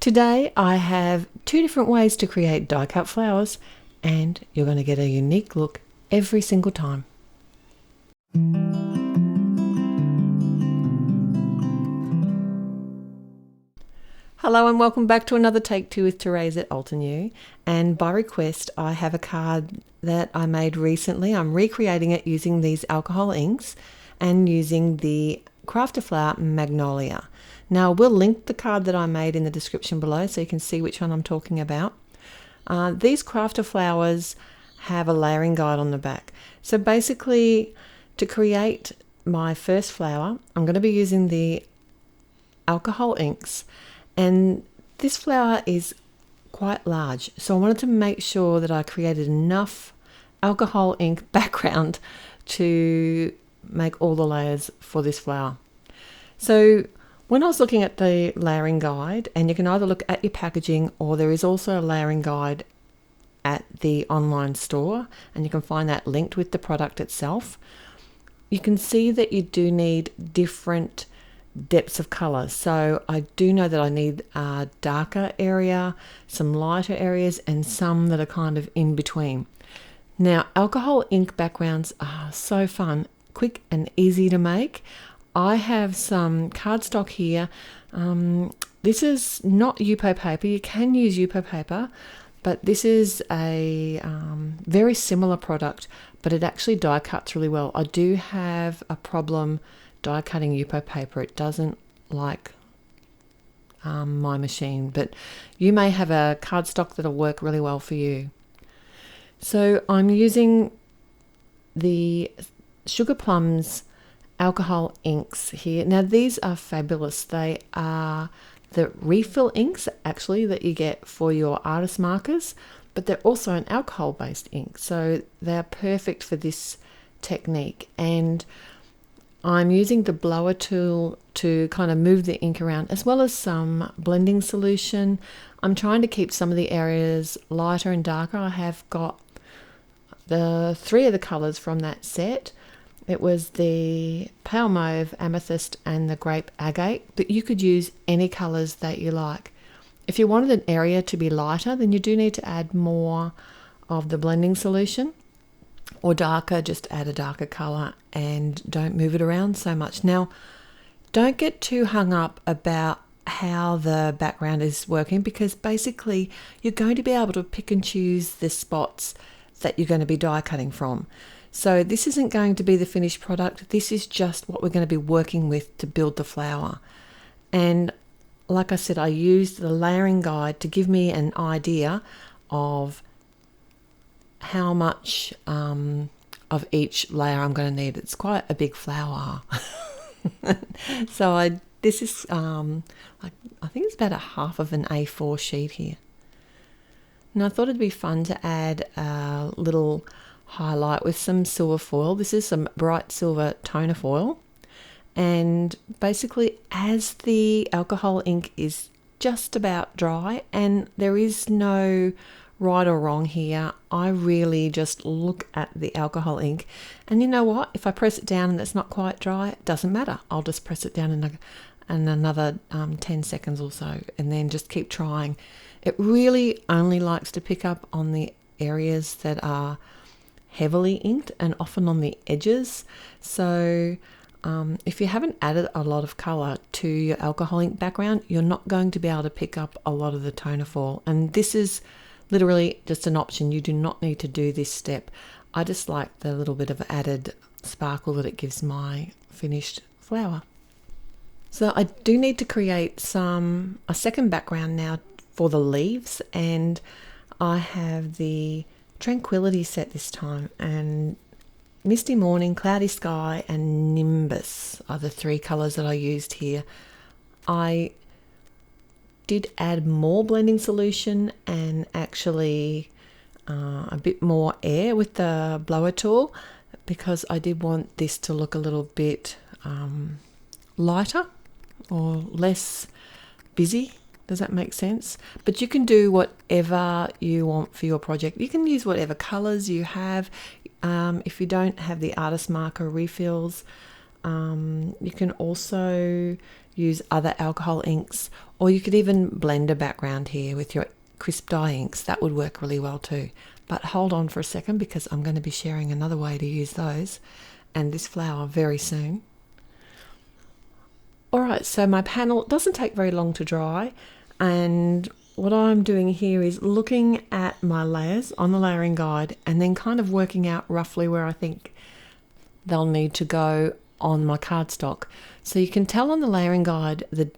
Today I have two different ways to create die cut flowers, and you're going to get a unique look every single time. Hello and welcome back to another Take Two with Therese at Altenew, and by request I have a card that I made recently. I'm recreating it using these alcohol inks and using the crafter flower Magnolia. Now we'll link the card that I made in the description below so you can see which one I'm talking about. These crafter flowers have a layering guide on the back. So basically, to create my first flower, I'm going to be using the alcohol inks, and this flower is quite large, so I wanted to make sure that I created enough alcohol ink background to make all the layers for this flower. So when I was looking at the layering guide, and you can either look at your packaging or there is also a layering guide at the online store, and you can find that linked with the product itself. You can see that you do need different depths of color. So I do know that I need a darker area, some lighter areas, and some that are kind of in between. Now, alcohol ink backgrounds are so fun, quick and easy to make. I have some cardstock here. This is not Yupo paper. You can use Yupo paper, but this is a very similar product, but it actually die cuts really well. I do have a problem die cutting Yupo paper. It doesn't like my machine, but you may have a cardstock that'll work really well for you. So I'm using the Sugarplums alcohol inks here. Now these are fabulous. They are the refill inks actually that you get for your artist markers, but they're also an alcohol based ink, so they're perfect for this technique. And I'm using the blower tool to kind of move the ink around, as well as some blending solution. I'm trying to keep some of the areas lighter and darker. I have got the three of the colors from that set. It was the pale mauve, amethyst, and the grape agate, but you could use any colors that you like. If you wanted an area to be lighter, then you do need to add more of the blending solution, or darker, just add a darker color and don't move it around so much. Now, don't get too hung up about how the background is working, because basically you're going to be able to pick and choose the spots that you're going to be die cutting from. So this isn't going to be the finished product. This is just what we're going to be working with to build the flower. And like I said, I used the layering guide to give me an idea of how much of each layer I'm going to need. It's quite a big flower. So this is I think it's about a half of an A4 sheet here. And I thought it'd be fun to add a little highlight with some silver foil. This is some bright silver toner foil, and basically as the alcohol ink is just about dry, and there is no right or wrong here, I really just look at the alcohol ink, and you know what, if I press it down and it's not quite dry, it doesn't matter. I'll just press it down in another 10 seconds or so, and then just keep trying. It really only likes to pick up on the areas that are heavily inked and often on the edges. So if you haven't added a lot of color to your alcohol ink background, you're not going to be able to pick up a lot of the toner foil. And this is literally just an option. You do not need to do this step. I just like the little bit of added sparkle that it gives my finished flower. So I do need to create a second background now for the leaves, and I have the Tranquility set this time, and Misty Morning, Cloudy Sky, and Nimbus are the three colors that I used here. I did add more blending solution and actually a bit more air with the blower tool, because I did want this to look a little bit lighter or less busy. Does that make sense? But you can do whatever you want for your project. You can use whatever colors you have. If you don't have the artist marker refills, you can also use other alcohol inks, or you could even blend a background here with your crisp dye inks. That would work really well too. But hold on for a second, because I'm going to be sharing another way to use those and this flower very soon. Alright, so my panel doesn't take very long to dry, and what I'm doing here is looking at my layers on the layering guide and then kind of working out roughly where I think they'll need to go on my cardstock. So you can tell on the layering guide the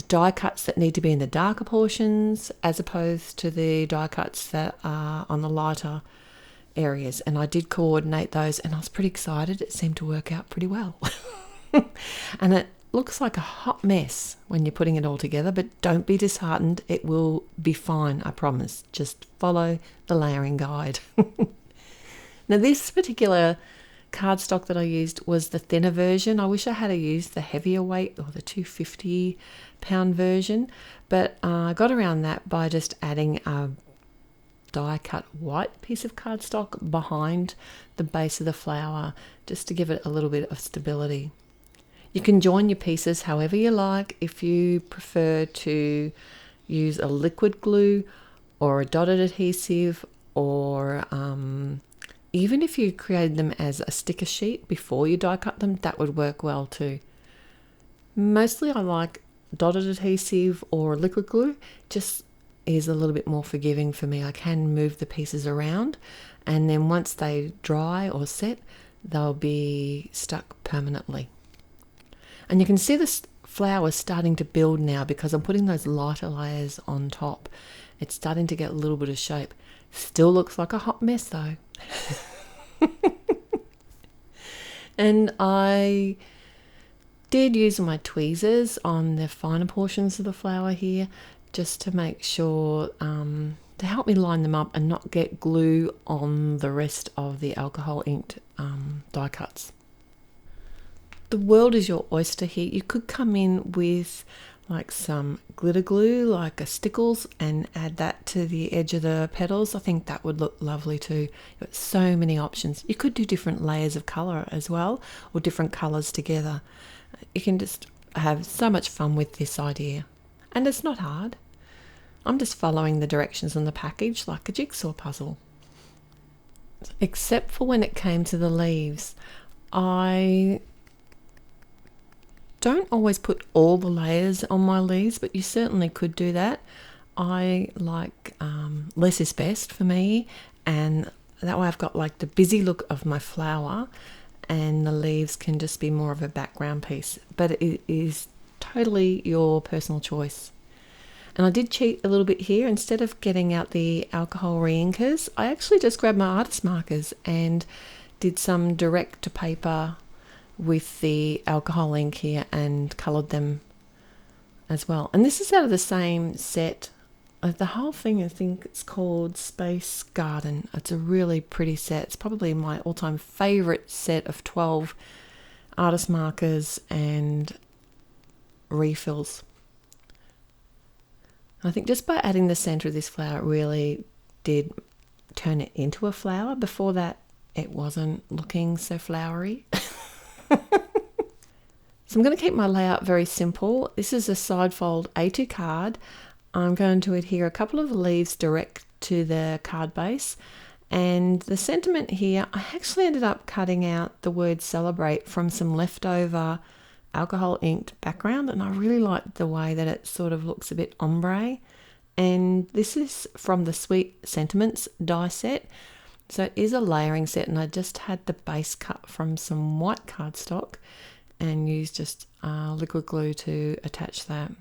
die cuts that need to be in the darker portions as opposed to the die cuts that are on the lighter areas, and I did coordinate those and I was pretty excited. It seemed to work out pretty well. And it looks like a hot mess when you're putting it all together, but don't be disheartened. It will be fine, I promise. Just follow the layering guide. Now, this particular cardstock that I used was the thinner version. I wish I had used the heavier weight or the 250-pound version, but I got around that by just adding a die cut white piece of cardstock behind the base of the flower just to give it a little bit of stability. You can join your pieces however you like. If you prefer to use a liquid glue or a dotted adhesive, or even if you created them as a sticker sheet before you die cut them, that would work well too. Mostly I like dotted adhesive or liquid glue. Just is a little bit more forgiving for me. I can move the pieces around, and then once they dry or set, they'll be stuck permanently. And you can see this flower starting to build now because I'm putting those lighter layers on top. It's starting to get a little bit of shape. Still looks like a hot mess though. And I did use my tweezers on the finer portions of the flower here just to make sure, to help me line them up and not get glue on the rest of the alcohol inked die cuts. The world is your oyster here. You could come in with like some glitter glue, like a Stickles, and add that to the edge of the petals. I think that would look lovely too. You've got so many options. You could do different layers of colour as well, or different colours together. You can just have so much fun with this idea. And it's not hard. I'm just following the directions on the package like a jigsaw puzzle. Except for when it came to the leaves. I don't always put all the layers on my leaves, but you certainly could do that. I like less is best for me, and that way I've got like the busy look of my flower, and the leaves can just be more of a background piece, but it is totally your personal choice. And I did cheat a little bit here. Instead of getting out the alcohol reinkers, I actually just grabbed my artist markers and did some direct to paper with the alcohol ink here and coloured them as well. And this is out of the same set. The whole thing, I think it's called Space Garden. It's a really pretty set. It's probably my all-time favourite set of 12 artist markers and refills. I think just by adding the centre of this flower, it really did turn it into a flower. Before that, it wasn't looking so flowery. So I'm going to keep my layout very simple. This is a side fold A2 card. I'm going to adhere a couple of leaves direct to the card base, and the sentiment here, I actually ended up cutting out the word celebrate from some leftover alcohol inked background, and I really like the way that it sort of looks a bit ombre. And this is from the Sweet Sentiments die set, so it is a layering set, and I just had the base cut from some white cardstock and used just liquid glue to attach that.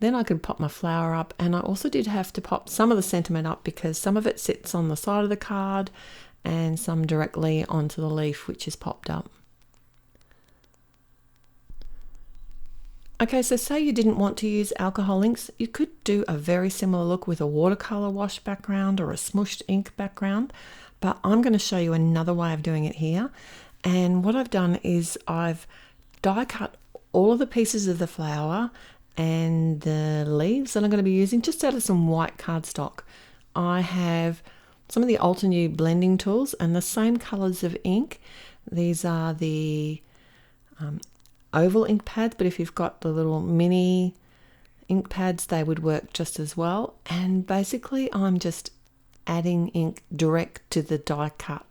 Then I could pop my flower up, and I also did have to pop some of the sentiment up because some of it sits on the side of the card and some directly onto the leaf, which is popped up. Okay, so say you didn't want to use alcohol inks, you could do a very similar look with a watercolor wash background or a smooshed ink background, but I'm going to show you another way of doing it here. And what I've done is I've die cut all of the pieces of the flower and the leaves that I'm going to be using just out of some white cardstock. I have some of the Altenew blending tools and the same colors of ink. These are the oval ink pads, but if you've got the little mini ink pads, they would work just as well. And basically I'm just adding ink direct to the die cut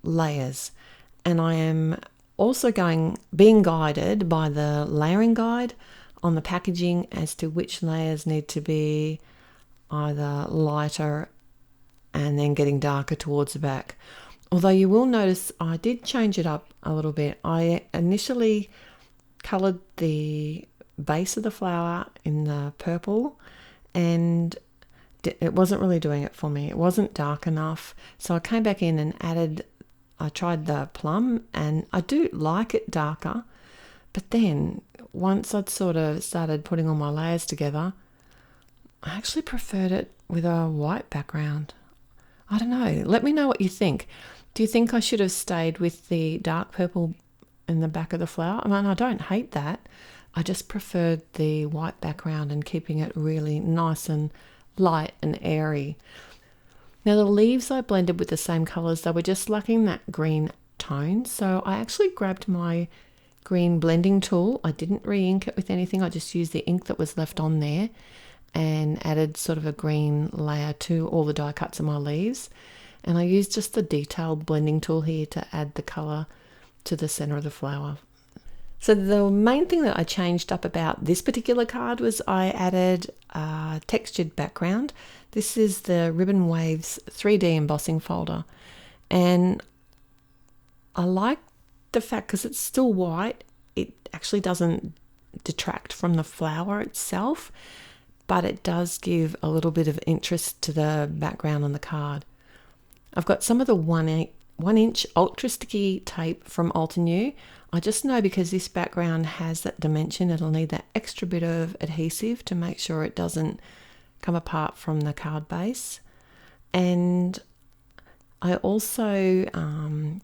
layers, and I am also being guided by the layering guide on the packaging as to which layers need to be either lighter and then getting darker towards the back. Although you will notice I did change it up a little bit. I initially coloured the base of the flower in the purple, and it wasn't really doing it for me. It wasn't dark enough, so I came back in and I tried the plum, and I do like it darker, but then once I'd sort of started putting all my layers together, I actually preferred it with a white background. I don't know. Let me know what you think. Do you think I should have stayed with the dark purple in the back of the flower? I mean, I don't hate that. I just preferred the white background and keeping it really nice and light and airy. Now the leaves I blended with the same colours. They were just lacking that green tone. So I actually grabbed my green blending tool. I didn't re-ink it with anything. I just used the ink that was left on there and added sort of a green layer to all the die cuts of my leaves. And I used just the detailed blending tool here to add the colour to the centre of the flower. So the main thing that I changed up about this particular card was I added a textured background. This is the Ribbon Waves 3D embossing folder. And I like the fact, because it's still white, it actually doesn't detract from the flower itself, but it does give a little bit of interest to the background on the card. I've got some of the 1-inch ultra sticky tape from Altenew. I just know because this background has that dimension, it'll need that extra bit of adhesive to make sure it doesn't come apart from the card base. And I also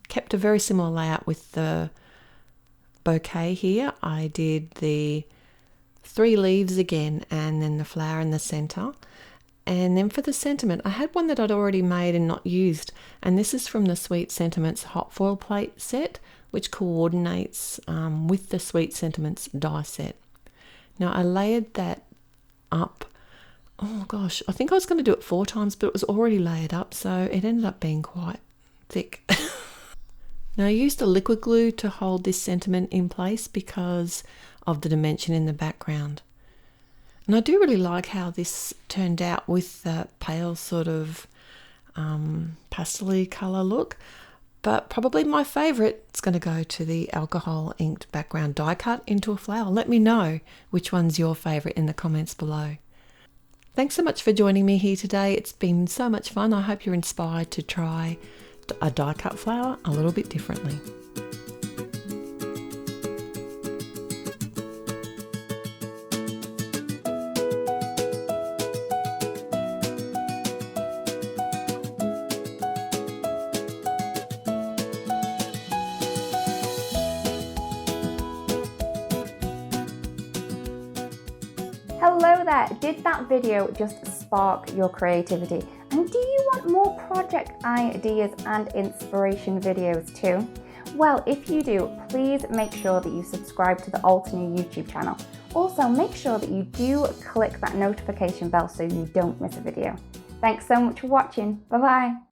kept a very similar layout with the bouquet here. I did the 3 leaves again, and then the flower in the center. And then for the sentiment, I had one that I'd already made and not used, and this is from the Sweet Sentiments hot foil plate set, which coordinates with the Sweet Sentiments die set. Now I layered that up. Oh gosh, I think I was going to do it 4 times, but it was already layered up, so it ended up being quite thick. Now I used a liquid glue to hold this sentiment in place because of the dimension in the background. And I do really like how this turned out with the pale sort of pastel-y colour look. But probably my favourite is going to go to the alcohol inked background die cut into a flower. Let me know which one's your favourite in the comments below. Thanks so much for joining me here today. It's been so much fun. I hope you're inspired to try a die cut flower a little bit differently. Hello there, did that video just spark your creativity? And do you want more project ideas and inspiration videos too? Well, if you do, please make sure that you subscribe to the Altenew YouTube channel. Also, make sure that you do click that notification bell so you don't miss a video. Thanks so much for watching. Bye bye.